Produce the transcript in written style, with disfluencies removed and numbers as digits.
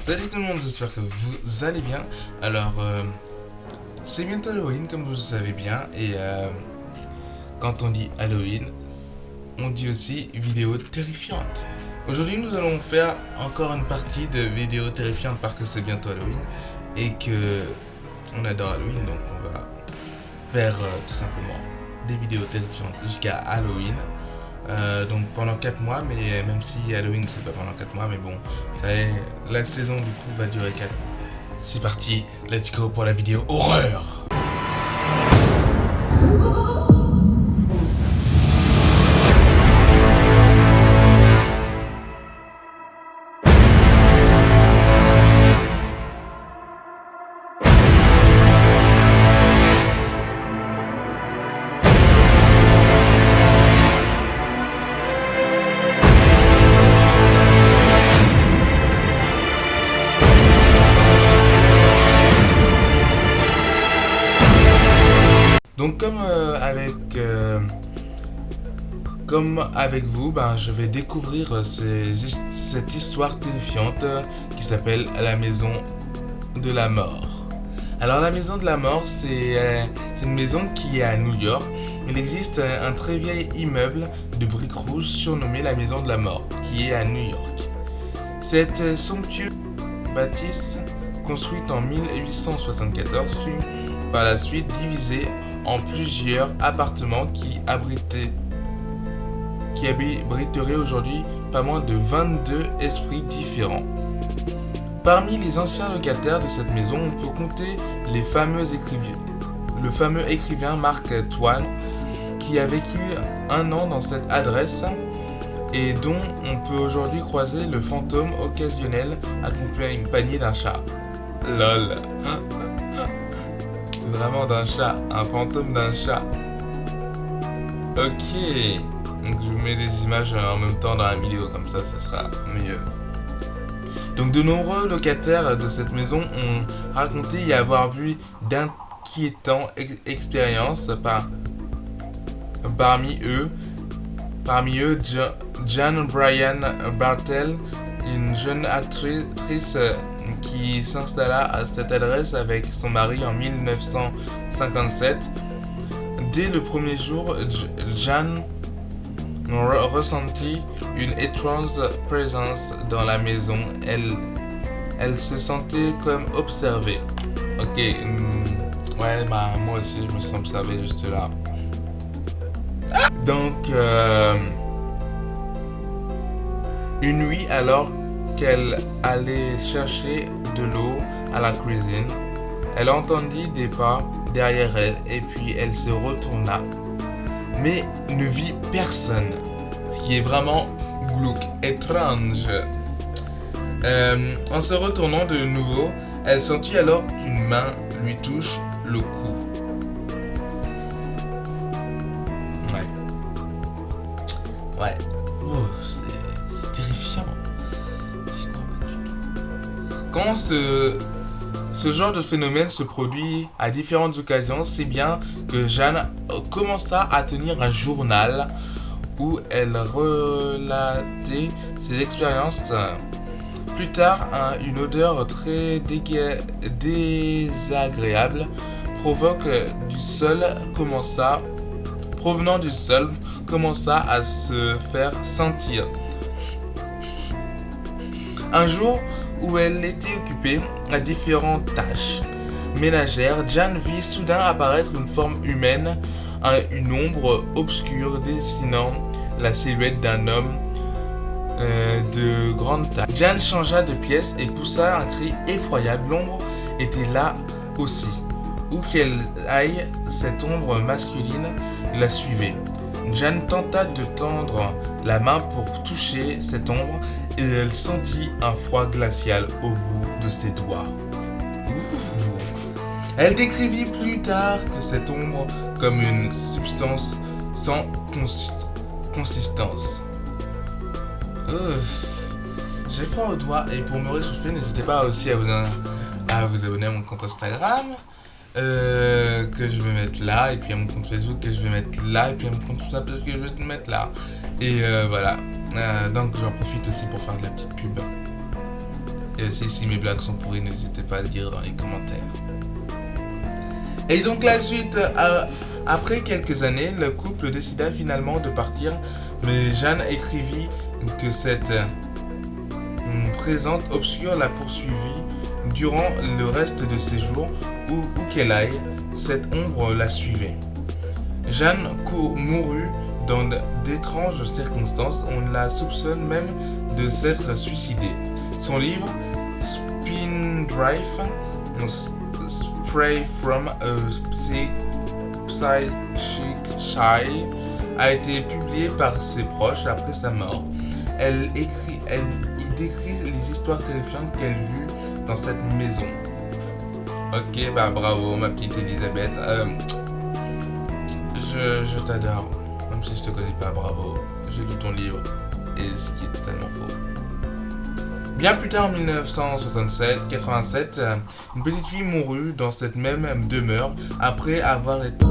Salut tout le monde, j'espère que vous allez bien. Alors, c'est bientôt Halloween comme vous le savez bien. Et quand on dit Halloween, on dit aussi vidéo terrifiante. Aujourd'hui nous allons faire encore une partie de vidéos terrifiantes parce que c'est bientôt Halloween. Et que on adore Halloween, donc on va faire tout simplement des vidéos terrifiantes jusqu'à Halloween. Donc pendant 4 mois, mais même si Halloween c'est pas pendant 4 mois, mais bon, ça est, la saison du coup va durer 4. C'est parti, let's go pour la vidéo horreur. Donc comme avec vous, je vais découvrir cette histoire terrifiante qui s'appelle la maison de la mort. Alors la maison de la mort, c'est une maison qui est à New York. Il existe un très vieil immeuble de briques rouges surnommé la maison de la mort, qui est à New York. Cette somptueuse bâtisse, construite en 1874, fut par la suite divisée en plusieurs appartements qui abriteraient aujourd'hui pas moins de 22 esprits différents. Parmi les anciens locataires de cette maison, on peut compter le fameux écrivain Mark Twain, qui a vécu 1 an dans cette adresse et dont on peut aujourd'hui croiser le fantôme occasionnel accompagné d'un chat. LOL. Vraiment d'un chat, un fantôme d'un chat. Ok, donc je vous mets des images en même temps dans la vidéo, comme ça sera mieux. Donc de nombreux locataires de cette maison ont raconté y avoir vu d'inquiétantes expériences parmi eux Jan Bryan Bartel, une jeune actrice qui s'installa à cette adresse avec son mari en 1957. Dès le premier jour, Jan ressentit une étrange présence dans la maison. Elle se sentait comme observée. Ok, ouais, moi aussi je me sens observé juste là. Donc, une nuit, alors qu'elle allait chercher de l'eau à la cuisine, elle entendit des pas derrière elle et puis elle se retourna, mais ne vit personne, ce qui est vraiment glauque, étrange. En se retournant de nouveau, elle sentit alors qu'une main lui touche le cou. Ouais. Oh, c'est terrifiant. J'y crois pas du tout. Quand ce genre de phénomène se produit à différentes occasions, c'est bien que Jeanne commença à tenir un journal où elle relatait ses expériences. Plus tard, une odeur très désagréable provenant du sol commença à se faire sentir. Un jour où elle était occupée à différentes tâches ménagères, Jan vit soudain apparaître une forme humaine, une ombre obscure dessinant la silhouette d'un homme de grande taille. Jan changea de pièce et poussa un cri effroyable. L'ombre était là aussi. Où qu'elle aille, cette ombre masculine la suivait. Jan tenta de tendre la main pour toucher cette ombre et elle sentit un froid glacial au bout de ses doigts. Elle décrivit plus tard que cette ombre comme une substance sans consistance. J'ai froid aux doigts et pour me réchauffer, n'hésitez pas aussi à vous abonner à mon compte Instagram. Que je vais mettre là, et puis à mon compte Facebook que je vais mettre là, et puis à mon compte Snap que je vais te mettre là. Et voilà. Donc j'en profite aussi pour faire de la petite pub. Et aussi, si mes blagues sont pourries, n'hésitez pas à le dire dans les commentaires. Et donc la suite, après quelques années, le couple décida finalement de partir, mais Jeanne écrivit que cette présence obscure la poursuivit durant le reste de ses jours, où qu'elle aille, cette ombre la suivait. Jeanne mourut dans d'étranges circonstances, on la soupçonne même de s'être suicidée. Son livre, Spindrift, Spray from a Psychic Child, a été publié par ses proches après sa mort. Elle y décrit les histoires terrifiantes qu'elle vit dans cette maison. Ok, bah bravo ma petite Elisabeth. Je t'adore. Même si je te connais pas, bravo. J'ai lu ton livre. Et ce qui est totalement faux. Bien plus tard, en 1987, une petite fille mourut dans cette même demeure après avoir été...